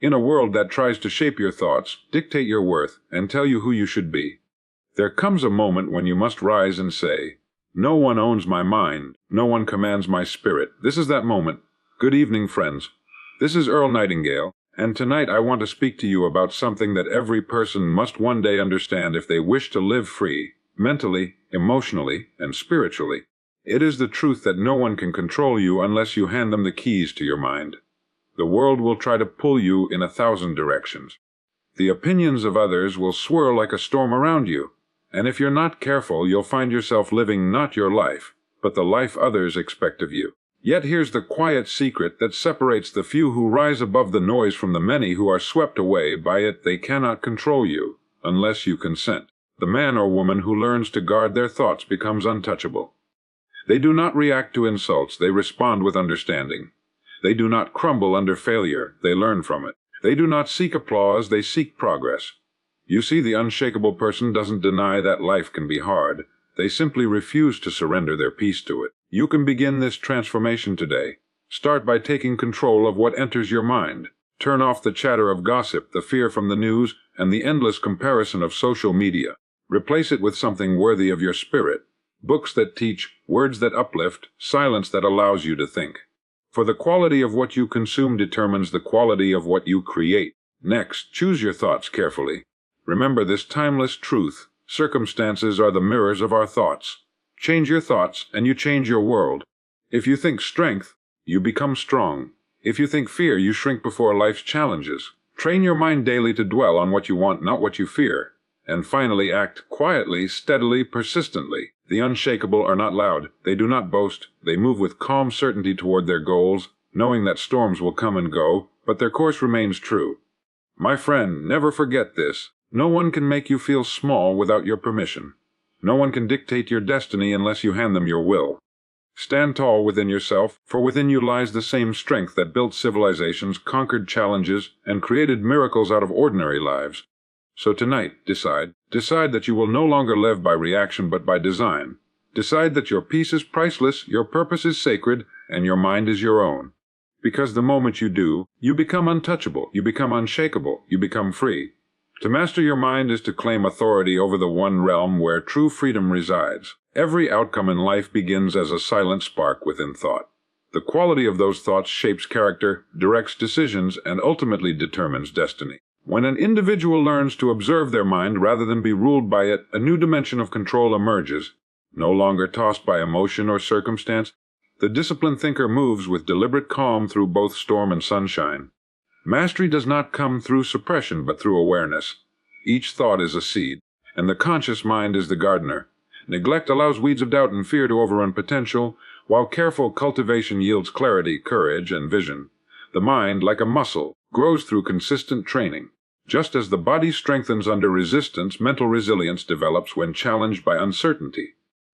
In a world that tries to shape your thoughts, dictate your worth, and tell you who you should be, there comes a moment when you must rise and say, "No one owns my mind, no one commands my spirit." This is that moment. Good evening, friends. This is Earl Nightingale, and tonight I want to speak to you about something that every person must one day understand if they wish to live free, mentally, emotionally, and spiritually. It is the truth that no one can control you unless you hand them the keys to your mind. The world will try to pull you in 1,000 directions. The opinions of others will swirl like a storm around you, and if you're not careful, you'll find yourself living not your life, but the life others expect of you. Yet here's the quiet secret that separates the few who rise above the noise from the many who are swept away by it. They cannot control you, unless you consent. The man or woman who learns to guard their thoughts becomes untouchable. They do not react to insults, they respond with understanding. They do not crumble under failure, they learn from it. They do not seek applause, they seek progress. You see, the unshakable person doesn't deny that life can be hard. They simply refuse to surrender their peace to it. You can begin this transformation today. Start by taking control of what enters your mind. Turn off the chatter of gossip, the fear from the news, and the endless comparison of social media. Replace it with something worthy of your spirit. Books that teach, words that uplift, silence that allows you to think. For the quality of what you consume determines the quality of what you create. Next, choose your thoughts carefully. Remember this timeless truth: circumstances are the mirrors of our thoughts. Change your thoughts, and you change your world. If you think strength, you become strong. If you think fear, you shrink before life's challenges. Train your mind daily to dwell on what you want, not what you fear. And finally, act quietly, steadily, persistently. The unshakable are not loud. They do not boast. They move with calm certainty toward their goals, knowing that storms will come and go, but their course remains true. My friend, never forget this. No one can make you feel small without your permission. No one can dictate your destiny unless you hand them your will. Stand tall within yourself, for within you lies the same strength that built civilizations, conquered challenges, and created miracles out of ordinary lives. So tonight, decide that you will no longer live by reaction but by design. Decide that your peace is priceless, your purpose is sacred, and your mind is your own. Because the moment you do, you become untouchable, you become unshakable, you become free. To master your mind is to claim authority over the one realm where true freedom resides. Every outcome in life begins as a silent spark within thought. The quality of those thoughts shapes character, directs decisions, and ultimately determines destiny. When an individual learns to observe their mind rather than be ruled by it, a new dimension of control emerges. No longer tossed by emotion or circumstance, the disciplined thinker moves with deliberate calm through both storm and sunshine. Mastery does not come through suppression, but through awareness. Each thought is a seed, and the conscious mind is the gardener. Neglect allows weeds of doubt and fear to overrun potential, while careful cultivation yields clarity, courage, and vision. The mind, like a muscle, grows through consistent training. Just as the body strengthens under resistance, mental resilience develops when challenged by uncertainty.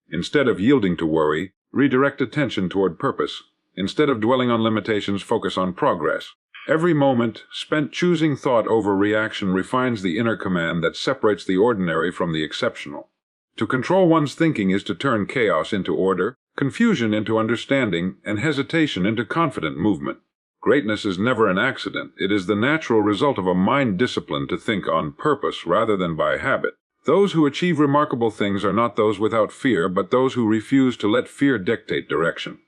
Instead of yielding to worry, redirect attention toward purpose. Instead of dwelling on limitations, focus on progress. Every moment spent choosing thought over reaction refines the inner command that separates the ordinary from the exceptional. To control one's thinking is to turn chaos into order, confusion into understanding, and hesitation into confident movement. Greatness is never an accident. It is the natural result of a mind disciplined to think on purpose rather than by habit. Those who achieve remarkable things are not those without fear, but those who refuse to let fear dictate direction.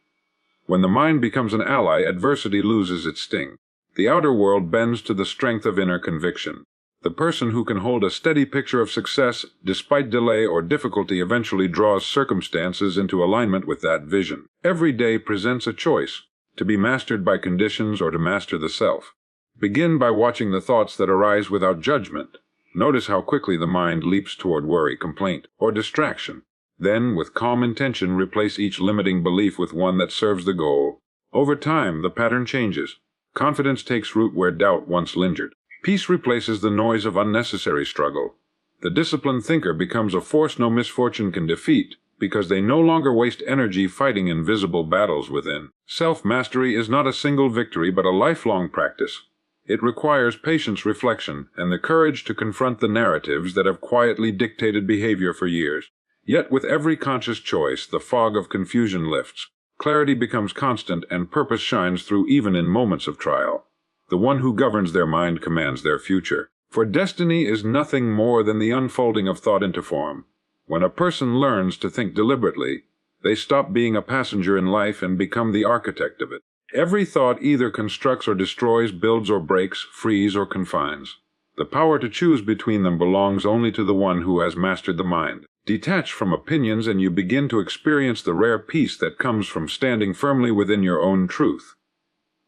When the mind becomes an ally, adversity loses its sting. The outer world bends to the strength of inner conviction. The person who can hold a steady picture of success, despite delay or difficulty, eventually draws circumstances into alignment with that vision. Every day presents a choice, to be mastered by conditions or to master the self. Begin by watching the thoughts that arise without judgment. Notice how quickly the mind leaps toward worry, complaint, or distraction. Then, with calm intention, replace each limiting belief with one that serves the goal. Over time, the pattern changes. Confidence takes root where doubt once lingered. Peace replaces the noise of unnecessary struggle. The disciplined thinker becomes a force no misfortune can defeat, because they no longer waste energy fighting invisible battles within. Self-mastery is not a single victory but a lifelong practice. It requires patience, reflection, and the courage to confront the narratives that have quietly dictated behavior for years. Yet with every conscious choice, the fog of confusion lifts. Clarity becomes constant and purpose shines through even in moments of trial. The one who governs their mind commands their future. For destiny is nothing more than the unfolding of thought into form. When a person learns to think deliberately, they stop being a passenger in life and become the architect of it. Every thought either constructs or destroys, builds or breaks, frees or confines. The power to choose between them belongs only to the one who has mastered the mind. Detach from opinions and you begin to experience the rare peace that comes from standing firmly within your own truth.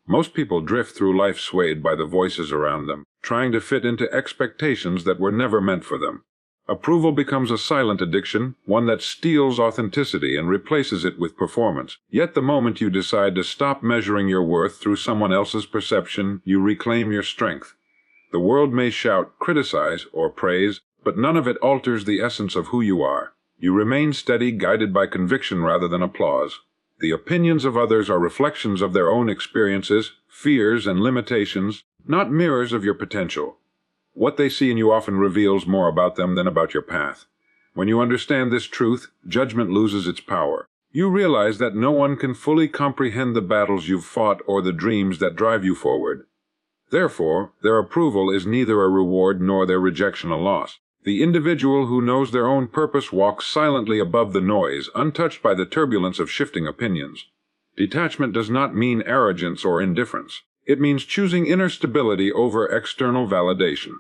Most people drift through life swayed by the voices around them, trying to fit into expectations that were never meant for them. Approval becomes a silent addiction, one that steals authenticity and replaces it with performance. Yet the moment you decide to stop measuring your worth through someone else's perception, you reclaim your strength. The world may shout, criticize, or praise, but none of it alters the essence of who you are. You remain steady, guided by conviction rather than applause. The opinions of others are reflections of their own experiences, fears, and limitations, not mirrors of your potential. What they see in you often reveals more about them than about your path. When you understand this truth, judgment loses its power. You realize that no one can fully comprehend the battles you've fought or the dreams that drive you forward. Therefore, their approval is neither a reward nor their rejection a loss. The individual who knows their own purpose walks silently above the noise, untouched by the turbulence of shifting opinions. Detachment does not mean arrogance or indifference. It means choosing inner stability over external validation.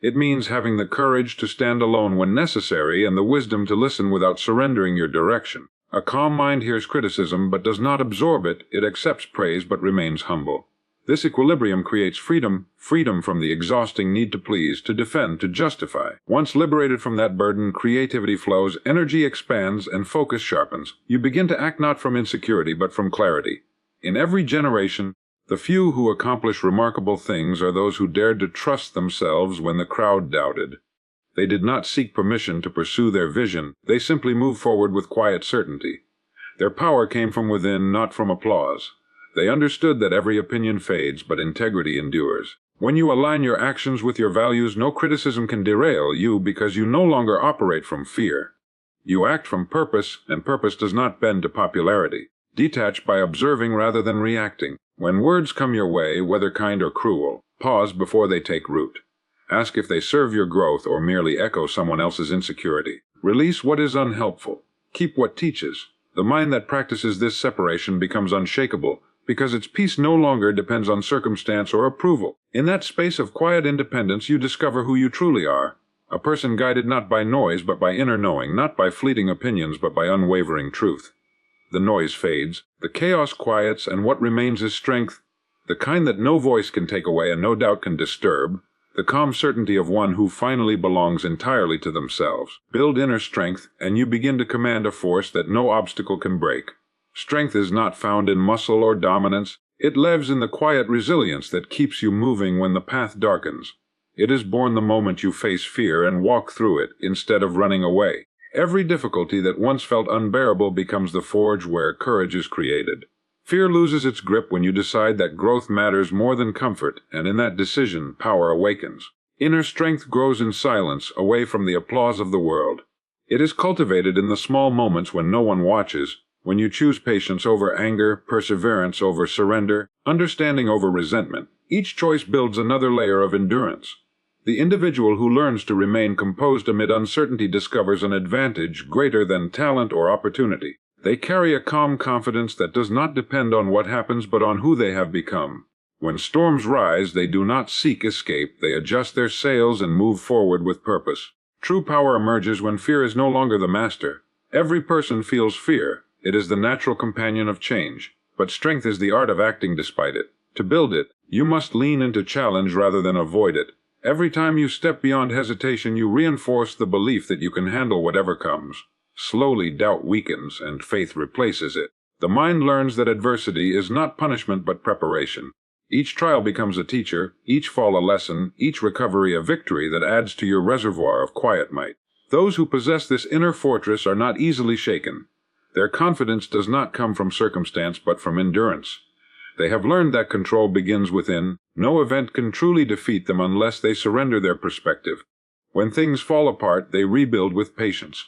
It means having the courage to stand alone when necessary and the wisdom to listen without surrendering your direction. A calm mind hears criticism but does not absorb it. It accepts praise but remains humble. This equilibrium creates freedom from the exhausting need to please, to defend, to justify. Once liberated from that burden, creativity flows, energy expands, and focus sharpens. You begin to act not from insecurity, but from clarity. In every generation, the few who accomplish remarkable things are those who dared to trust themselves when the crowd doubted. They did not seek permission to pursue their vision. They simply moved forward with quiet certainty. Their power came from within, not from applause. They understood that every opinion fades, but integrity endures. When you align your actions with your values, no criticism can derail you because you no longer operate from fear. You act from purpose, and purpose does not bend to popularity. Detach by observing rather than reacting. When words come your way, whether kind or cruel, pause before they take root. Ask if they serve your growth or merely echo someone else's insecurity. Release what is unhelpful. Keep what teaches. The mind that practices this separation becomes unshakable, because its peace no longer depends on circumstance or approval. In that space of quiet independence, you discover who you truly are. A person guided not by noise but by inner knowing, not by fleeting opinions but by unwavering truth. The noise fades, the chaos quiets, and what remains is strength, the kind that no voice can take away and no doubt can disturb, the calm certainty of one who finally belongs entirely to themselves. Build inner strength, and you begin to command a force that no obstacle can break. Strength is not found in muscle or dominance. It lives in the quiet resilience that keeps you moving when the path darkens. It is born the moment you face fear and walk through it instead of running away. Every difficulty that once felt unbearable becomes the forge where courage is created. Fear loses its grip when you decide that growth matters more than comfort, and in that decision, power awakens. Inner strength grows in silence, away from the applause of the world. It is cultivated in the small moments when no one watches, when you choose patience over anger, perseverance over surrender, understanding over resentment. Each choice builds another layer of endurance. The individual who learns to remain composed amid uncertainty discovers an advantage greater than talent or opportunity. They carry a calm confidence that does not depend on what happens but on who they have become. When storms rise, they do not seek escape. They adjust their sails and move forward with purpose. True power emerges when fear is no longer the master. Every person feels fear. It is the natural companion of change. But strength is the art of acting despite it. To build it, you must lean into challenge rather than avoid it. Every time you step beyond hesitation, you reinforce the belief that you can handle whatever comes. Slowly, doubt weakens, and faith replaces it. The mind learns that adversity is not punishment but preparation. Each trial becomes a teacher, each fall a lesson, each recovery a victory that adds to your reservoir of quiet might. Those who possess this inner fortress are not easily shaken. Their confidence does not come from circumstance but from endurance. They have learned that control begins within. No event can truly defeat them unless they surrender their perspective. When things fall apart, they rebuild with patience.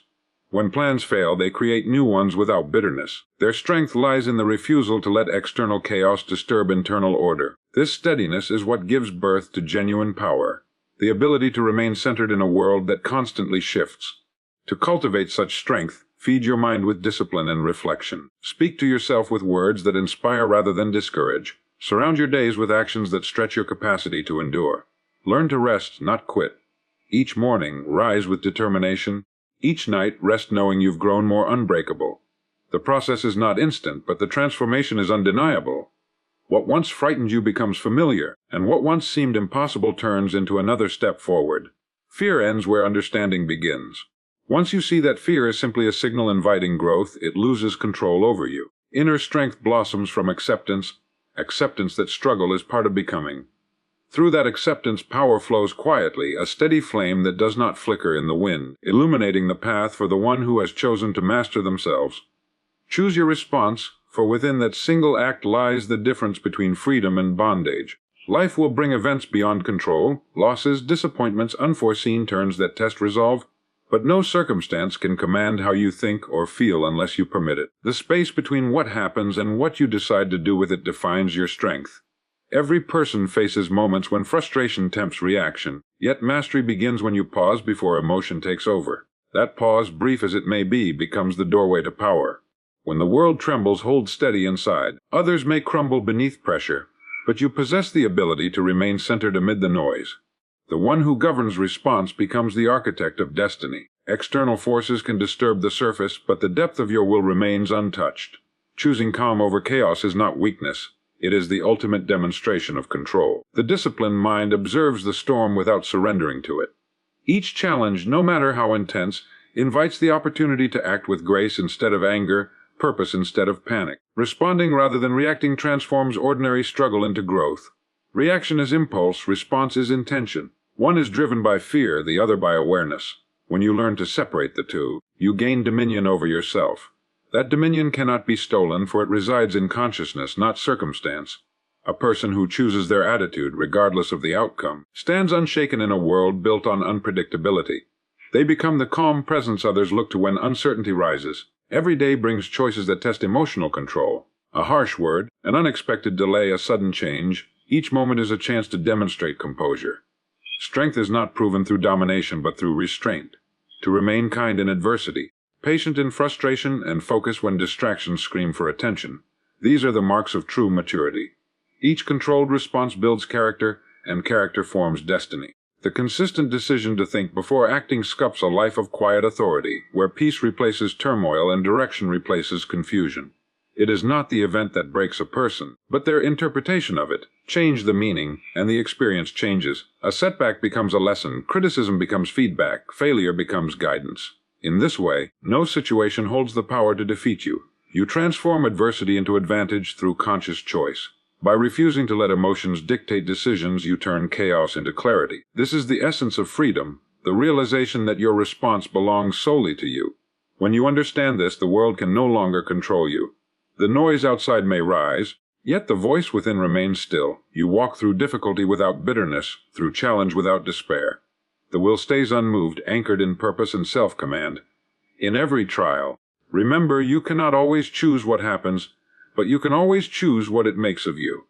When plans fail, they create new ones without bitterness. Their strength lies in the refusal to let external chaos disturb internal order. This steadiness is what gives birth to genuine power, the ability to remain centered in a world that constantly shifts. To cultivate such strength, feed your mind with discipline and reflection. Speak to yourself with words that inspire rather than discourage. Surround your days with actions that stretch your capacity to endure. Learn to rest, not quit. Each morning, rise with determination. Each night, rest knowing you've grown more unbreakable. The process is not instant, but the transformation is undeniable. What once frightened you becomes familiar, and what once seemed impossible turns into another step forward. Fear ends where understanding begins. Once you see that fear is simply a signal inviting growth, it loses control over you. Inner strength blossoms from acceptance that struggle is part of becoming. Through that acceptance, power flows quietly, a steady flame that does not flicker in the wind, illuminating the path for the one who has chosen to master themselves. Choose your response, for within that single act lies the difference between freedom and bondage. Life will bring events beyond control, losses, disappointments, unforeseen turns that test resolve, but no circumstance can command how you think or feel unless you permit it. The space between what happens and what you decide to do with it defines your strength. Every person faces moments when frustration tempts reaction, yet mastery begins when you pause before emotion takes over. That pause, brief as it may be, becomes the doorway to power. When the world trembles, hold steady inside. Others may crumble beneath pressure, but you possess the ability to remain centered amid the noise. The one who governs response becomes the architect of destiny. External forces can disturb the surface, but the depth of your will remains untouched. Choosing calm over chaos is not weakness. It is the ultimate demonstration of control. The disciplined mind observes the storm without surrendering to it. Each challenge, no matter how intense, invites the opportunity to act with grace instead of anger, purpose instead of panic. Responding rather than reacting transforms ordinary struggle into growth. Reaction is impulse, response is intention. One is driven by fear, the other by awareness. When you learn to separate the two, you gain dominion over yourself. That dominion cannot be stolen, for it resides in consciousness, not circumstance. A person who chooses their attitude, regardless of the outcome, stands unshaken in a world built on unpredictability. They become the calm presence others look to when uncertainty rises. Every day brings choices that test emotional control. A harsh word, an unexpected delay, a sudden change. Each moment is a chance to demonstrate composure. Strength is not proven through domination but through restraint. To remain kind in adversity, patient in frustration, and focus when distractions scream for attention. These are the marks of true maturity. Each controlled response builds character, and character forms destiny. The consistent decision to think before acting sculpts a life of quiet authority, where peace replaces turmoil and direction replaces confusion. It is not the event that breaks a person, but their interpretation of it. Change the meaning, and the experience changes. A setback becomes a lesson, criticism becomes feedback, failure becomes guidance. In this way, no situation holds the power to defeat you. You transform adversity into advantage through conscious choice. By refusing to let emotions dictate decisions, you turn chaos into clarity. This is the essence of freedom, the realization that your response belongs solely to you. When you understand this, the world can no longer control you. The noise outside may rise, yet the voice within remains still. You walk through difficulty without bitterness, through challenge without despair. The will stays unmoved, anchored in purpose and self-command. In every trial, remember you cannot always choose what happens, but you can always choose what it makes of you.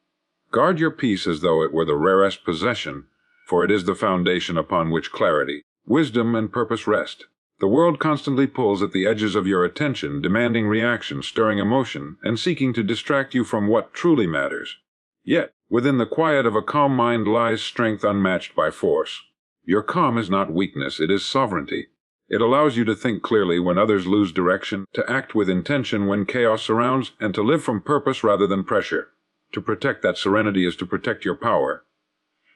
Guard your peace as though it were the rarest possession, for it is the foundation upon which clarity, wisdom, and purpose rest. The world constantly pulls at the edges of your attention, demanding reaction, stirring emotion, and seeking to distract you from what truly matters. Yet, within the quiet of a calm mind lies strength unmatched by force. Your calm is not weakness, it is sovereignty. It allows you to think clearly when others lose direction, to act with intention when chaos surrounds, and to live from purpose rather than pressure. To protect that serenity is to protect your power.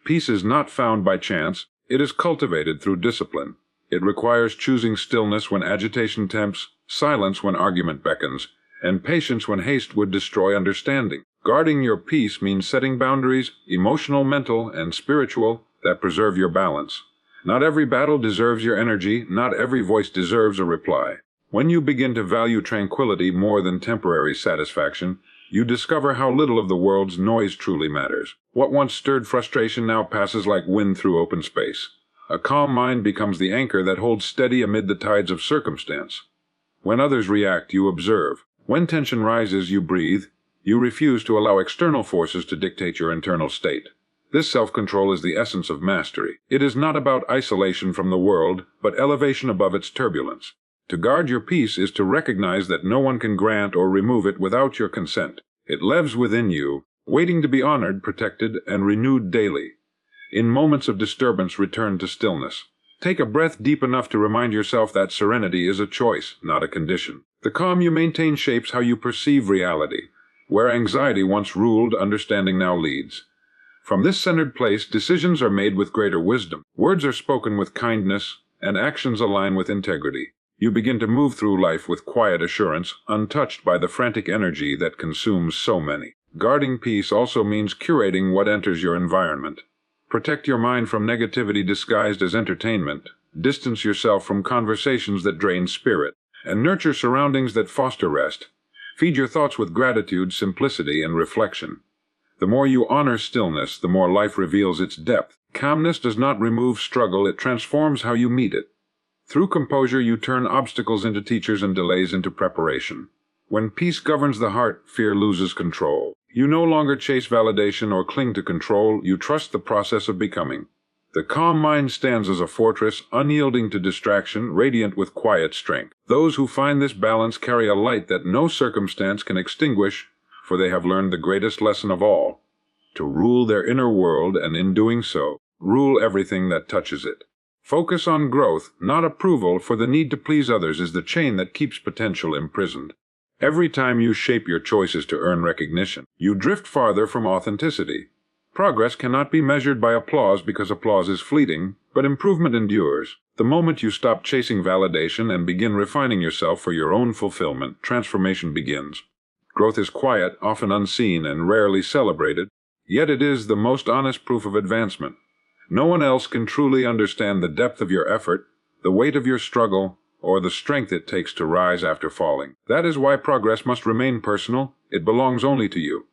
Peace is not found by chance, it is cultivated through discipline. It requires choosing stillness when agitation tempts, silence when argument beckons, and patience when haste would destroy understanding. Guarding your peace means setting boundaries, emotional, mental, and spiritual, that preserve your balance. Not every battle deserves your energy, not every voice deserves a reply. When you begin to value tranquility more than temporary satisfaction, you discover how little of the world's noise truly matters. What once stirred frustration now passes like wind through open space. A calm mind becomes the anchor that holds steady amid the tides of circumstance. When others react, you observe. When tension rises, you breathe. You refuse to allow external forces to dictate your internal state. This self-control is the essence of mastery. It is not about isolation from the world, but elevation above its turbulence. To guard your peace is to recognize that no one can grant or remove it without your consent. It lives within you, waiting to be honored, protected, and renewed daily. In moments of disturbance, return to stillness. Take a breath deep enough to remind yourself that serenity is a choice, not a condition. The calm you maintain shapes how you perceive reality. Where anxiety once ruled, understanding now leads. From this centered place, decisions are made with greater wisdom. Words are spoken with kindness, and actions align with integrity. You begin to move through life with quiet assurance, untouched by the frantic energy that consumes so many. Guarding peace also means curating what enters your environment. Protect your mind from negativity disguised as entertainment. Distance yourself from conversations that drain spirit, and nurture surroundings that foster rest. Feed your thoughts with gratitude, simplicity, and reflection. The more you honor stillness, the more life reveals its depth. Calmness does not remove struggle, it transforms how you meet it. Through composure, you turn obstacles into teachers and delays into preparation. When peace governs the heart, fear loses control. You no longer chase validation or cling to control, you trust the process of becoming. The calm mind stands as a fortress, unyielding to distraction, radiant with quiet strength. Those who find this balance carry a light that no circumstance can extinguish, for they have learned the greatest lesson of all, to rule their inner world, and in doing so, rule everything that touches it. Focus on growth, not approval, for the need to please others is the chain that keeps potential imprisoned. Every time you shape your choices to earn recognition, you drift farther from authenticity. Progress cannot be measured by applause because applause is fleeting, but improvement endures. The moment you stop chasing validation and begin refining yourself for your own fulfillment, transformation begins. Growth is quiet, often unseen, and rarely celebrated, yet it is the most honest proof of advancement. No one else can truly understand the depth of your effort, the weight of your struggle, or the strength it takes to rise after falling. That is why progress must remain personal. It belongs only to you.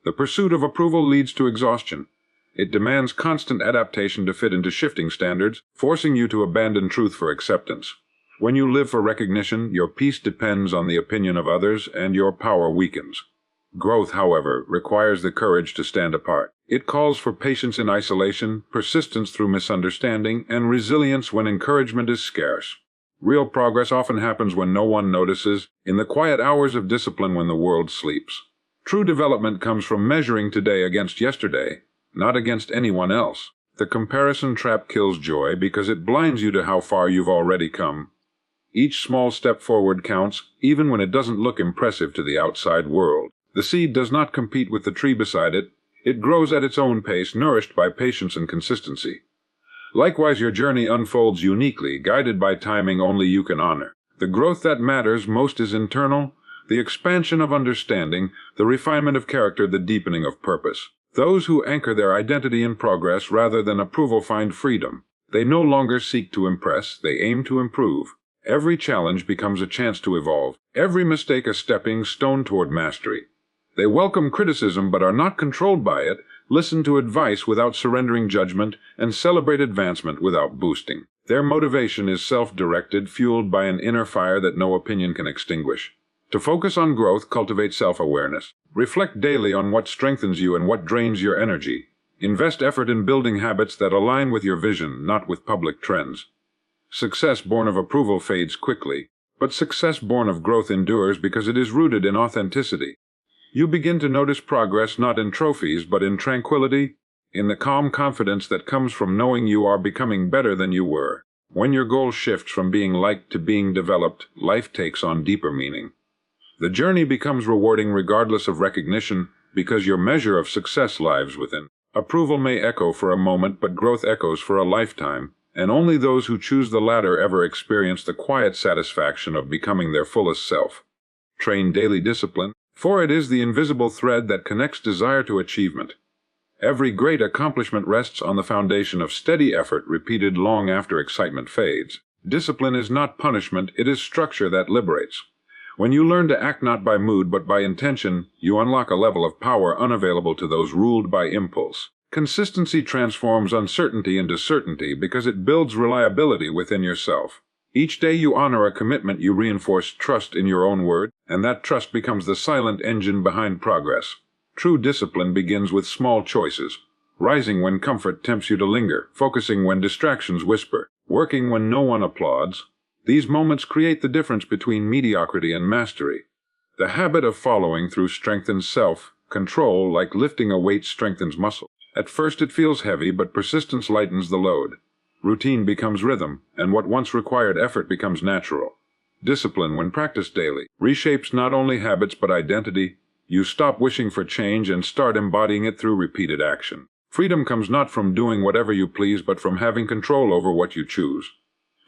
The pursuit of approval leads to exhaustion. It demands constant adaptation to fit into shifting standards, forcing you to abandon truth for acceptance. When you live for recognition, your peace depends on the opinion of others, and your power weakens. Growth, however, requires the courage to stand apart. It calls for patience in isolation, persistence through misunderstanding, and resilience when encouragement is scarce. Real progress often happens when no one notices, in the quiet hours of discipline when the world sleeps. True development comes from measuring today against yesterday, not against anyone else. The comparison trap kills joy because it blinds you to how far you've already come. Each small step forward counts, even when it doesn't look impressive to the outside world. The seed does not compete with the tree beside it. It grows at its own pace, nourished by patience and consistency. Likewise, your journey unfolds uniquely, guided by timing only you can honor. The growth that matters most is internal, the expansion of understanding, the refinement of character, the deepening of purpose. Those who anchor their identity in progress rather than approval find freedom. They no longer seek to impress, they aim to improve. Every challenge becomes a chance to evolve, every mistake a stepping stone toward mastery. They welcome criticism but are not controlled by it, listen to advice without surrendering judgment, and celebrate advancement without boosting. Their motivation is self-directed, fueled by an inner fire that no opinion can extinguish. To focus on growth, cultivate self-awareness. Reflect daily on what strengthens you and what drains your energy. Invest effort in building habits that align with your vision, not with public trends. Success born of approval fades quickly, but success born of growth endures because it is rooted in authenticity. You begin to notice progress not in trophies but in tranquility, in the calm confidence that comes from knowing you are becoming better than you were. When your goal shifts from being liked to being developed, life takes on deeper meaning. The journey becomes rewarding regardless of recognition because your measure of success lies within. Approval may echo for a moment, but growth echoes for a lifetime, and only those who choose the latter ever experience the quiet satisfaction of becoming their fullest self. Train daily discipline, for it is the invisible thread that connects desire to achievement. Every great accomplishment rests on the foundation of steady effort repeated long after excitement fades. Discipline is not punishment, it is structure that liberates. When you learn to act not by mood but by intention, you unlock a level of power unavailable to those ruled by impulse. Consistency transforms uncertainty into certainty because it builds reliability within yourself. Each day you honor a commitment, you reinforce trust in your own word, and that trust becomes the silent engine behind progress. True discipline begins with small choices. Rising when comfort tempts you to linger, focusing when distractions whisper, working when no one applauds. These moments create the difference between mediocrity and mastery. The habit of following through strengthens self-control, like lifting a weight strengthens muscle. At first it feels heavy, but persistence lightens the load. Routine becomes rhythm, and what once required effort becomes natural. Discipline, when practiced daily, reshapes not only habits but identity. You stop wishing for change and start embodying it through repeated action. Freedom comes not from doing whatever you please, but from having control over what you choose.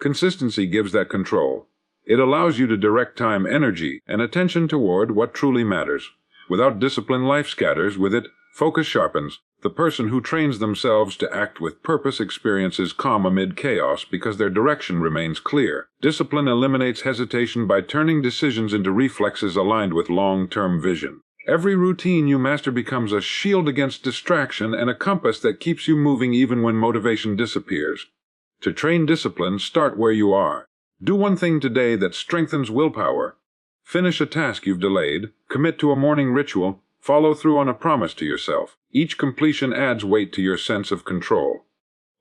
Consistency gives that control. It allows you to direct time, energy, and attention toward what truly matters. Without discipline, life scatters. With it, focus sharpens. The person who trains themselves to act with purpose experiences calm amid chaos because their direction remains clear. Discipline eliminates hesitation by turning decisions into reflexes aligned with long-term vision. Every routine you master becomes a shield against distraction and a compass that keeps you moving even when motivation disappears. To train discipline, start where you are. Do one thing today that strengthens willpower. Finish a task you've delayed, commit to a morning ritual, follow through on a promise to yourself. Each completion adds weight to your sense of control.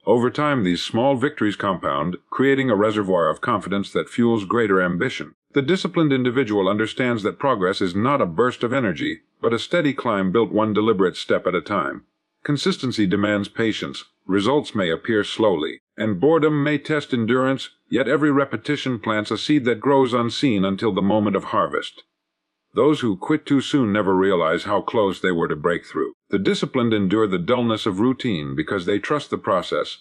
Over time, these small victories compound, creating a reservoir of confidence that fuels greater ambition. The disciplined individual understands that progress is not a burst of energy, but a steady climb built one deliberate step at a time. Consistency demands patience. Results may appear slowly, and boredom may test endurance, yet every repetition plants a seed that grows unseen until the moment of harvest. Those who quit too soon never realize how close they were to breakthrough. The disciplined endure the dullness of routine because they trust the process.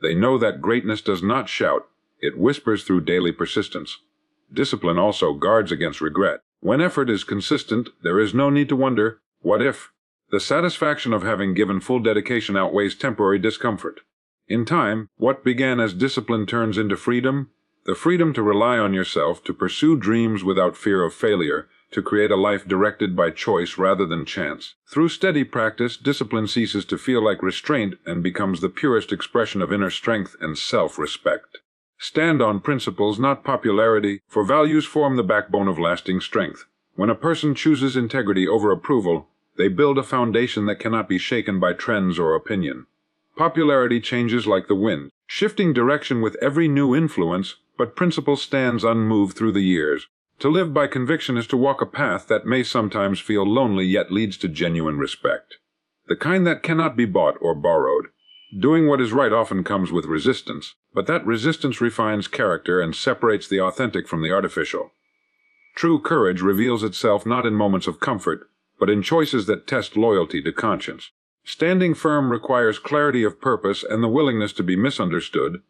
They know that greatness does not shout, it whispers through daily persistence. Discipline also guards against regret. When effort is consistent, there is no need to wonder, what if? The satisfaction of having given full dedication outweighs temporary discomfort. In time, what began as discipline turns into freedom. The freedom to rely on yourself, to pursue dreams without fear of failure, to create a life directed by choice rather than chance. Through steady practice, discipline ceases to feel like restraint and becomes the purest expression of inner strength and self-respect. Stand on principles, not popularity, for values form the backbone of lasting strength. When a person chooses integrity over approval, they build a foundation that cannot be shaken by trends or opinion. Popularity changes like the wind, shifting direction with every new influence, but principle stands unmoved through the years. To live by conviction is to walk a path that may sometimes feel lonely yet leads to genuine respect. The kind that cannot be bought or borrowed. Doing what is right often comes with resistance, but that resistance refines character and separates the authentic from the artificial. True courage reveals itself not in moments of comfort, but in choices that test loyalty to conscience. Standing firm requires clarity of purpose and the willingness to be misunderstood.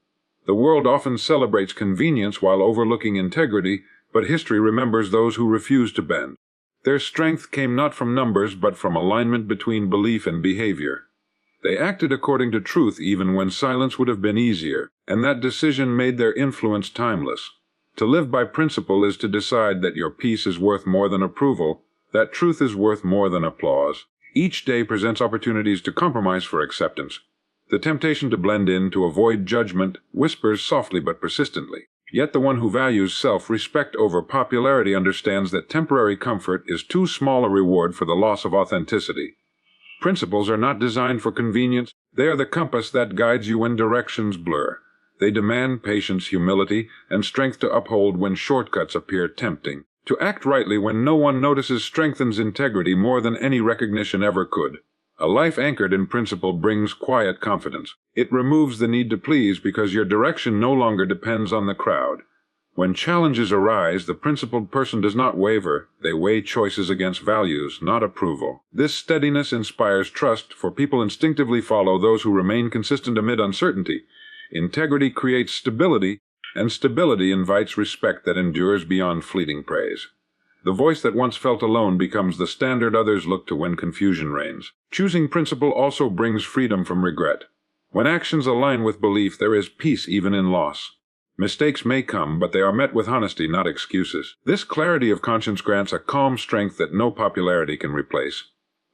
The world often celebrates convenience while overlooking integrity, but history remembers those who refuse to bend. Their strength came not from numbers but from alignment between belief and behavior. They acted according to truth even when silence would have been easier, and that decision made their influence timeless. To live by principle is to decide that your peace is worth more than approval, that truth is worth more than applause. Each day presents opportunities to compromise for acceptance. The temptation to blend in, to avoid judgment, whispers softly but persistently. Yet the one who values self-respect over popularity understands that temporary comfort is too small a reward for the loss of authenticity. Principles are not designed for convenience. They are the compass that guides you when directions blur. They demand patience, humility, and strength to uphold when shortcuts appear tempting. To act rightly when no one notices strengthens integrity more than any recognition ever could. A life anchored in principle brings quiet confidence. It removes the need to please because your direction no longer depends on the crowd. When challenges arise, the principled person does not waver. They weigh choices against values, not approval. This steadiness inspires trust, for people instinctively follow those who remain consistent amid uncertainty. Integrity creates stability, and stability invites respect that endures beyond fleeting praise. The voice that once felt alone becomes the standard others look to when confusion reigns. Choosing principle also brings freedom from regret. When actions align with belief, there is peace even in loss. Mistakes may come, but they are met with honesty, not excuses. This clarity of conscience grants a calm strength that no popularity can replace.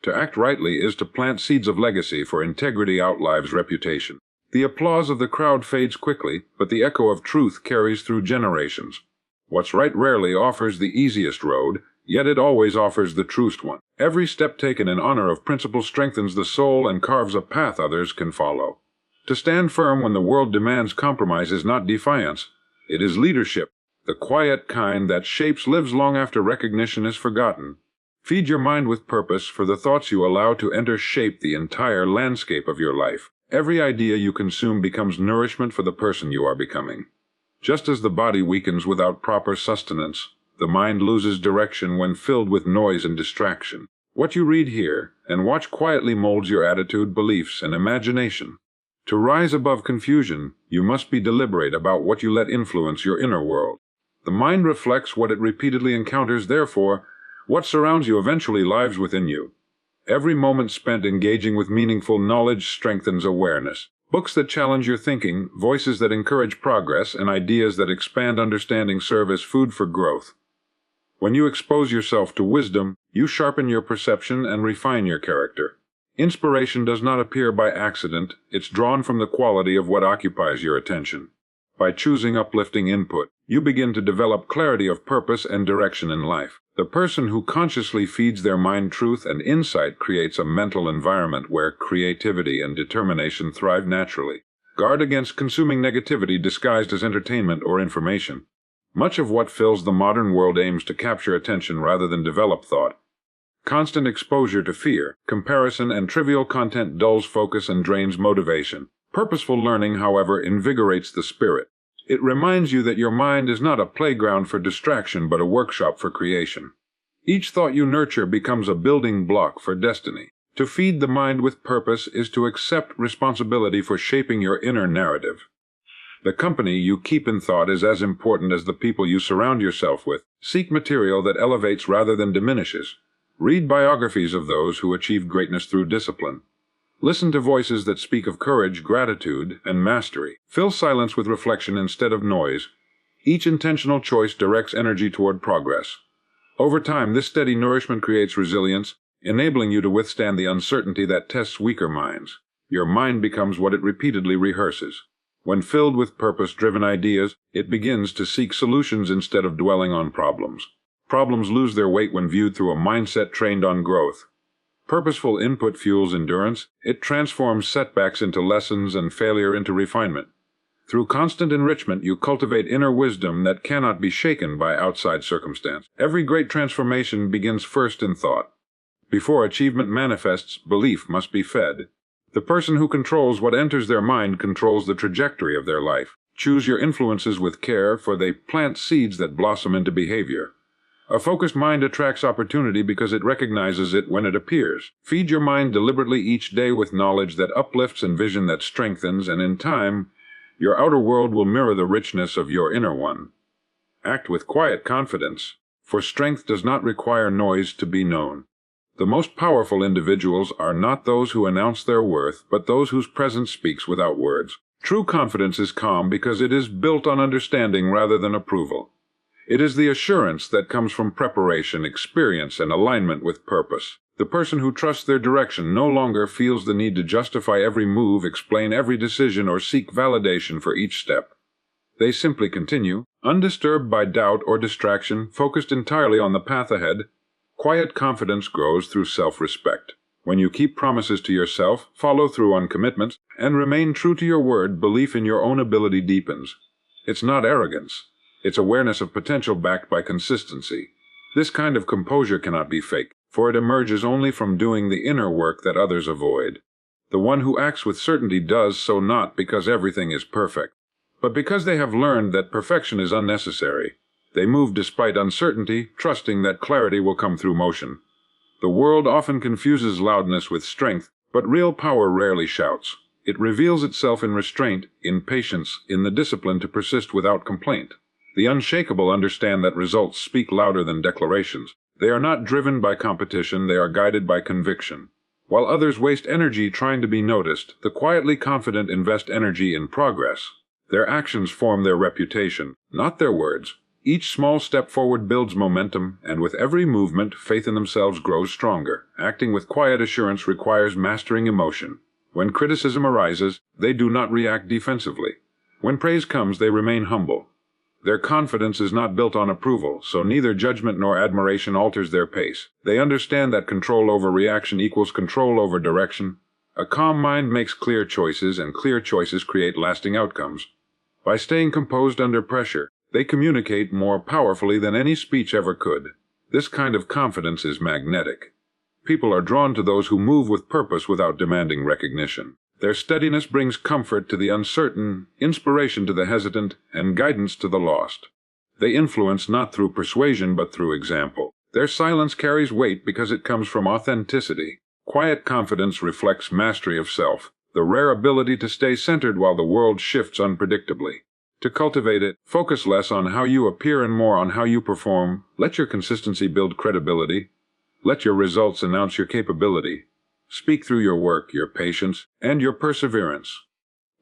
To act rightly is to plant seeds of legacy, for integrity outlives reputation. The applause of the crowd fades quickly, but the echo of truth carries through generations. What's right rarely offers the easiest road, yet it always offers the truest one. Every step taken in honor of principle strengthens the soul and carves a path others can follow. To stand firm when the world demands compromise is not defiance. It is leadership, the quiet kind that shapes lives long after recognition is forgotten. Feed your mind with purpose, for the thoughts you allow to enter shape the entire landscape of your life. Every idea you consume becomes nourishment for the person you are becoming. Just as the body weakens without proper sustenance, the mind loses direction when filled with noise and distraction. What you read, hear, and watch quietly molds your attitude, beliefs, and imagination. To rise above confusion, you must be deliberate about what you let influence your inner world. The mind reflects what it repeatedly encounters, therefore, what surrounds you eventually lives within you. Every moment spent engaging with meaningful knowledge strengthens awareness. Books that challenge your thinking, voices that encourage progress, and ideas that expand understanding serve as food for growth. When you expose yourself to wisdom, you sharpen your perception and refine your character. Inspiration does not appear by accident, it's drawn from the quality of what occupies your attention. By choosing uplifting input, you begin to develop clarity of purpose and direction in life. The person who consciously feeds their mind truth and insight creates a mental environment where creativity and determination thrive naturally. Guard against consuming negativity disguised as entertainment or information. Much of what fills the modern world aims to capture attention rather than develop thought. Constant exposure to fear, comparison, and trivial content dulls focus and drains motivation. Purposeful learning, however, invigorates the spirit. It reminds you that your mind is not a playground for distraction but a workshop for creation. Each thought you nurture becomes a building block for destiny. To feed the mind with purpose is to accept responsibility for shaping your inner narrative. The company you keep in thought is as important as the people you surround yourself with. Seek material that elevates rather than diminishes. Read biographies of those who achieved greatness through discipline. Listen to voices that speak of courage, gratitude, and mastery. Fill silence with reflection instead of noise. Each intentional choice directs energy toward progress. Over time, this steady nourishment creates resilience, enabling you to withstand the uncertainty that tests weaker minds. Your mind becomes what it repeatedly rehearses. When filled with purpose-driven ideas, it begins to seek solutions instead of dwelling on problems. Problems lose their weight when viewed through a mindset trained on growth. Purposeful input fuels endurance. It transforms setbacks into lessons and failure into refinement. Through constant enrichment, you cultivate inner wisdom that cannot be shaken by outside circumstance. Every great transformation begins first in thought. Before achievement manifests, belief must be fed. The person who controls what enters their mind controls the trajectory of their life. Choose your influences with care, for they plant seeds that blossom into behavior. A focused mind attracts opportunity because it recognizes it when it appears. Feed your mind deliberately each day with knowledge that uplifts and vision that strengthens, and in time, your outer world will mirror the richness of your inner one. Act with quiet confidence, for strength does not require noise to be known. The most powerful individuals are not those who announce their worth, but those whose presence speaks without words. True confidence is calm because it is built on understanding rather than approval. It is the assurance that comes from preparation, experience, and alignment with purpose. The person who trusts their direction no longer feels the need to justify every move, explain every decision, or seek validation for each step. They simply continue, undisturbed by doubt or distraction, focused entirely on the path ahead. Quiet confidence grows through self-respect. When you keep promises to yourself, follow through on commitments, and remain true to your word, belief in your own ability deepens. It's not arrogance. It's awareness of potential backed by consistency. This kind of composure cannot be fake, for it emerges only from doing the inner work that others avoid. The one who acts with certainty does so not because everything is perfect, but because they have learned that perfection is unnecessary. They move despite uncertainty, trusting that clarity will come through motion. The world often confuses loudness with strength, but real power rarely shouts. It reveals itself in restraint, in patience, in the discipline to persist without complaint. The unshakable understand that results speak louder than declarations. They are not driven by competition, they are guided by conviction. While others waste energy trying to be noticed, the quietly confident invest energy in progress. Their actions form their reputation, not their words. Each small step forward builds momentum, and with every movement, faith in themselves grows stronger. Acting with quiet assurance requires mastering emotion. When criticism arises, they do not react defensively. When praise comes, they remain humble. Their confidence is not built on approval, so neither judgment nor admiration alters their pace. They understand that control over reaction equals control over direction. A calm mind makes clear choices, and clear choices create lasting outcomes. By staying composed under pressure, they communicate more powerfully than any speech ever could. This kind of confidence is magnetic. People are drawn to those who move with purpose without demanding recognition. Their steadiness brings comfort to the uncertain, inspiration to the hesitant, and guidance to the lost. They influence not through persuasion but through example. Their silence carries weight because it comes from authenticity. Quiet confidence reflects mastery of self, the rare ability to stay centered while the world shifts unpredictably. To cultivate it, focus less on how you appear and more on how you perform. Let your consistency build credibility. Let your results announce your capability. Speak through your work, your patience, and your perseverance.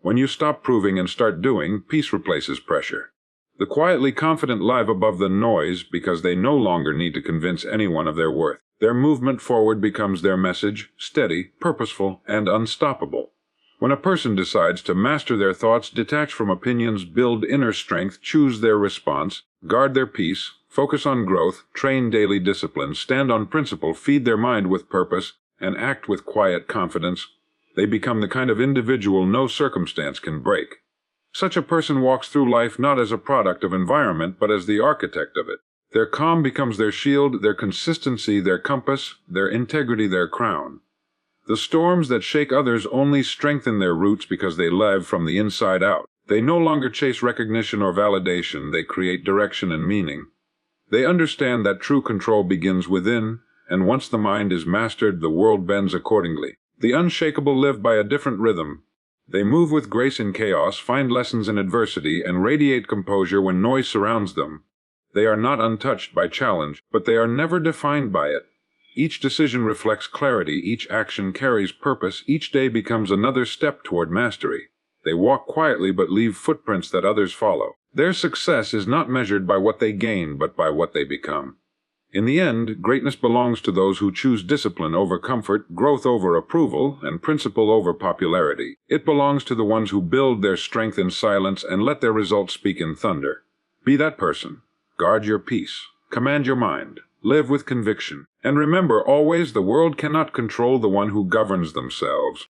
When you stop proving and start doing, peace replaces pressure. The quietly confident live above the noise because they no longer need to convince anyone of their worth. Their movement forward becomes their message, steady, purposeful, and unstoppable. When a person decides to master their thoughts, detach from opinions, build inner strength, choose their response, guard their peace, focus on growth, train daily discipline, stand on principle, feed their mind with purpose, and act with quiet confidence, they become the kind of individual no circumstance can break. Such a person walks through life not as a product of environment, but as the architect of it. Their calm becomes their shield, their consistency their compass, their integrity their crown. The storms that shake others only strengthen their roots because they live from the inside out. They no longer chase recognition or validation, they create direction and meaning. They understand that true control begins within, and once the mind is mastered, the world bends accordingly. The unshakable live by a different rhythm. They move with grace in chaos, find lessons in adversity, and radiate composure when noise surrounds them. They are not untouched by challenge, but they are never defined by it. Each decision reflects clarity, each action carries purpose, each day becomes another step toward mastery. They walk quietly but leave footprints that others follow. Their success is not measured by what they gain, but by what they become. In the end, greatness belongs to those who choose discipline over comfort, growth over approval, and principle over popularity. It belongs to the ones who build their strength in silence and let their results speak in thunder. Be that person. Guard your peace. Command your mind. Live with conviction. And remember always, the world cannot control the one who governs themselves.